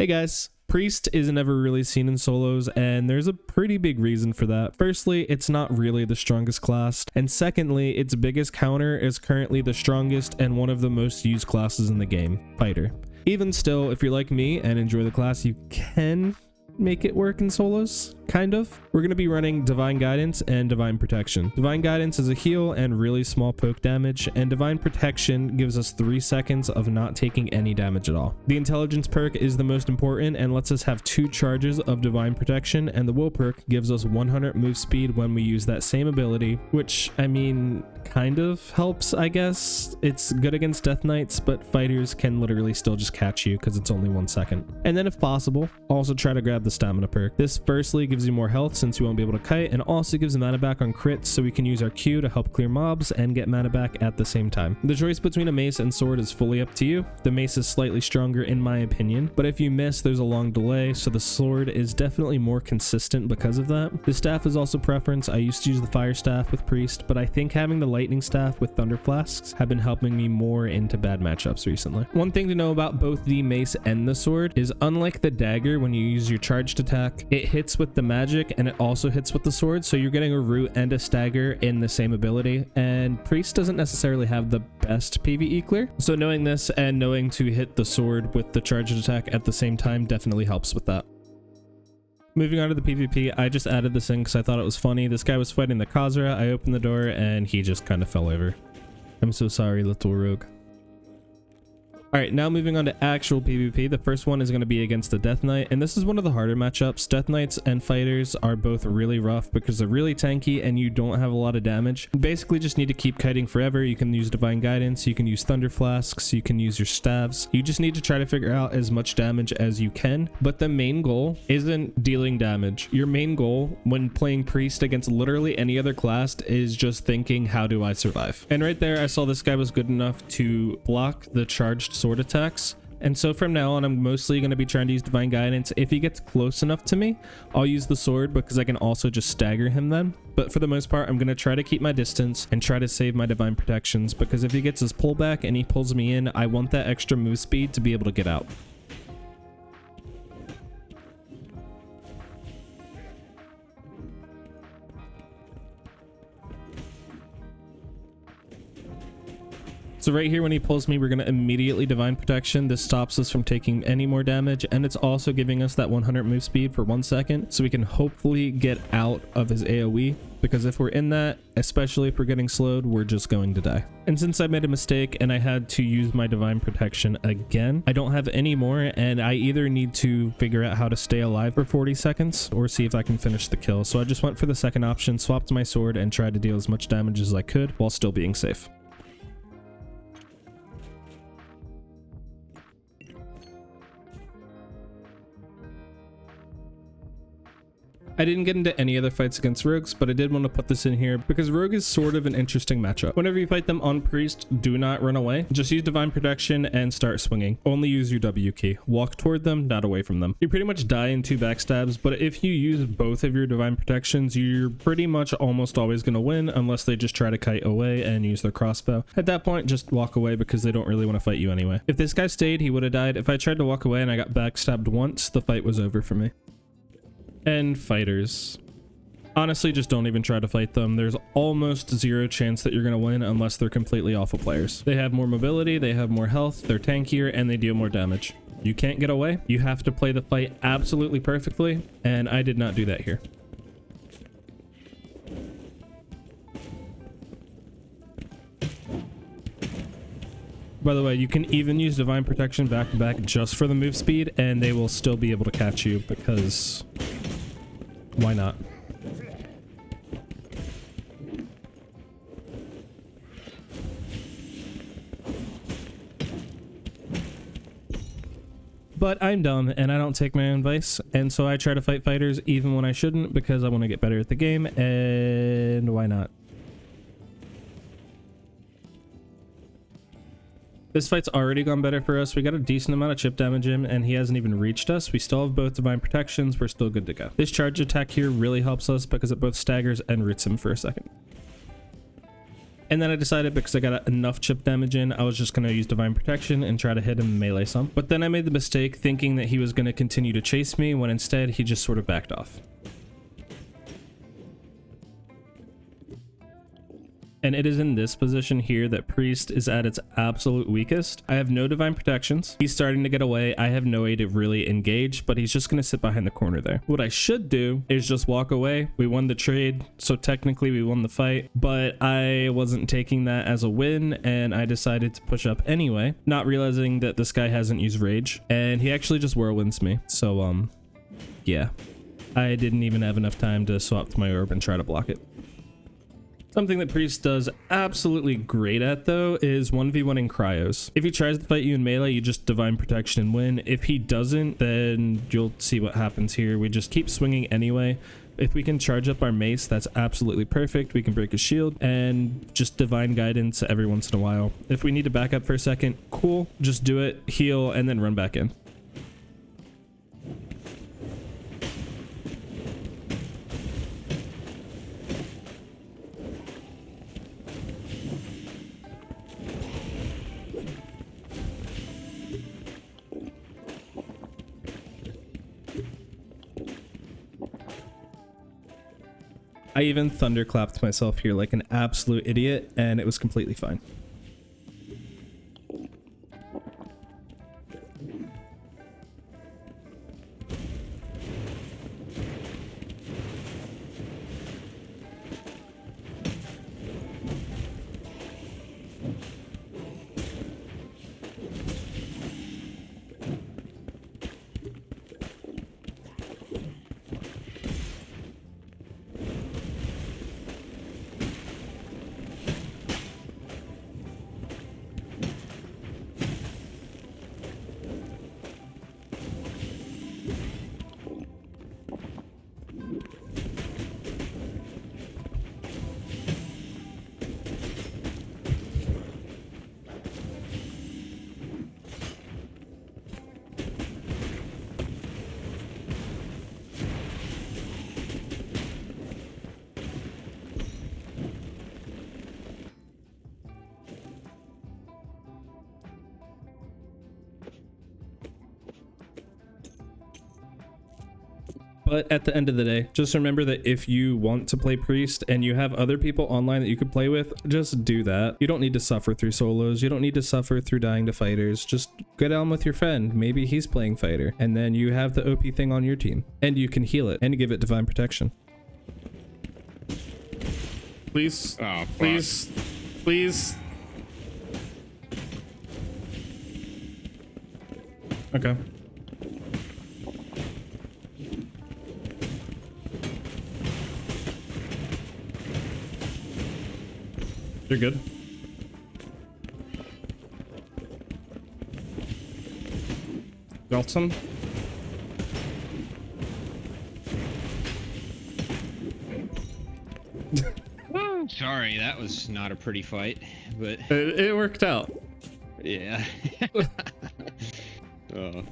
Hey guys. Priest isn't ever really seen in solos, and there's a pretty big reason for that. Firstly, it's not really the strongest class, and secondly, its biggest counter is currently the strongest and one of the most used classes in the game, Fighter. Even still, if you're like me and enjoy the class, you can make it work in solos, kind of. We're going to be running Divine Guidance and Divine Protection. Divine Guidance is a heal and really small poke damage, and Divine Protection gives us 3 seconds of not taking any damage at all. The Intelligence perk is the most important and lets us have 2 charges of Divine Protection, and the Will perk gives us 100 move speed when we use that same ability, which, I mean, kind of helps, I guess. It's good against Death Knights, but fighters can literally still just catch you because it's only 1 second. And then if possible, also try to grab the Stamina perk. This firstly gives you more health since you won't be able to kite, and also gives mana back on crits so we can use our Q to help clear mobs and get mana back at the same time. The choice between a mace and sword is fully up to you. The mace is slightly stronger in my opinion, but if you miss, there's a long delay, so the sword is definitely more consistent because of that. The staff is also preference. I used to use the fire staff with Priest, but I think having the lightning staff with thunder flasks have been helping me more into bad matchups recently. One thing to know about both the mace and the sword is, unlike the dagger, when you use your charged attack, it hits with the magic and it also hits with the sword, so you're getting a root and a stagger in the same ability, and Priest doesn't necessarily have the best PVE clear, so knowing this and knowing to hit the sword with the charged attack at the same time definitely helps with that. Moving on to the PvP, I just added this in because I thought it was funny. This guy was fighting the Khazra. I opened the door and he just kind of fell over. I'm so sorry, little rogue. Alright, now moving on to actual PvP. The first one is going to be against the Death Knight, and this is one of the harder matchups. Death Knights and fighters are both really rough because they're really tanky and you don't have a lot of damage. You basically just need to keep kiting forever. You can use Divine Guidance, you can use Thunder Flasks, you can use your staves. You just need to try to figure out as much damage as you can, but the main goal isn't dealing damage. Your main goal when playing Priest against literally any other class is just thinking, how do I survive? And right there, I saw this guy was good enough to block the charged sword attacks, and so from now on I'm mostly going to be trying to use Divine Guidance. If he gets close enough to me, I'll use the sword because I can also just stagger him then, but for the most part I'm going to try to keep my distance and try to save my Divine Protections, because if he gets his pullback and he pulls me in, I want that extra move speed to be able to get out. So right here when he pulls me, we're going to immediately Divine Protection. This stops us from taking any more damage, and it's also giving us that 100 move speed for 1 second, so we can hopefully get out of his AoE, because if we're in that, especially if we're getting slowed, we're just going to die. And since I made a mistake and I had to use my Divine Protection again, I don't have any more, and I either need to figure out how to stay alive for 40 seconds or see if I can finish the kill. So I just went for the second option, swapped my sword, and tried to deal as much damage as I could while still being safe. I didn't get into any other fights against rogues, but I did want to put this in here because rogue is sort of an interesting matchup. Whenever you fight them on Priest, do not run away. Just use Divine Protection and start swinging. Only use your W key. Walk toward them, not away from them. You pretty much die in 2 backstabs, but if you use both of your Divine Protections, you're pretty much almost always going to win unless they just try to kite away and use their crossbow. At that point, just walk away because they don't really want to fight you anyway. If this guy stayed, he would have died. If I tried to walk away and I got backstabbed once, the fight was over for me. And fighters, honestly, just don't even try to fight them. There's almost 0 chance that you're going to win unless they're completely awful players. They have more mobility, they have more health, they're tankier, and they deal more damage. You can't get away. You have to play the fight absolutely perfectly, and I did not do that here. By the way, you can even use Divine Protection back to back just for the move speed, and they will still be able to catch you because why not? But I'm dumb and I don't take my own advice, and so I try to fight fighters even when I shouldn't because I want to get better at the game, and why not? This fight's already gone better for us. We got a decent amount of chip damage in, and he hasn't even reached us. We still have both Divine Protections. We're still good to go. This charge attack here really helps us because it both staggers and roots him for a second. And then I decided, because I got enough chip damage in, I was just going to use Divine Protection and try to hit him melee some. But then I made the mistake thinking that he was going to continue to chase me, when instead he just sort of backed off. And it is in this position here that Priest is at its absolute weakest. I have no divine protections. He's starting to get away. I have no way to really engage, but he's just going to sit behind the corner there. What I should do is just walk away. We won the trade, so technically we won the fight, but I wasn't taking that as a win, and I decided to push up anyway, not realizing that this guy hasn't used rage, and he actually just whirlwinds me. So yeah, I didn't even have enough time to swap to my orb and try to block it. Something that Priest does absolutely great at, though, is 1v1ing cryos. If he tries to fight you in melee, you just divine protection and win. If he doesn't, then you'll see what happens here. We just keep swinging anyway. If we can charge up our mace, that's absolutely perfect. We can break his shield and just divine guidance every once in a while. If we need to back up for a second, cool, just do it, heal, and then run back in. I even thunderclapped myself here like an absolute idiot, and it was completely fine. But at the end of the day, just remember that if you want to play Priest and you have other people online that you could play with, just do that. You don't need to suffer through solos. You don't need to suffer through dying to fighters. Just get on with your friend. Maybe he's playing fighter, and then you have the OP thing on your team, and you can heal it and give it divine protection. Please, oh, please, please. Okay. You're good. Got some? Sorry, that was not a pretty fight, but it worked out. Yeah. Oh.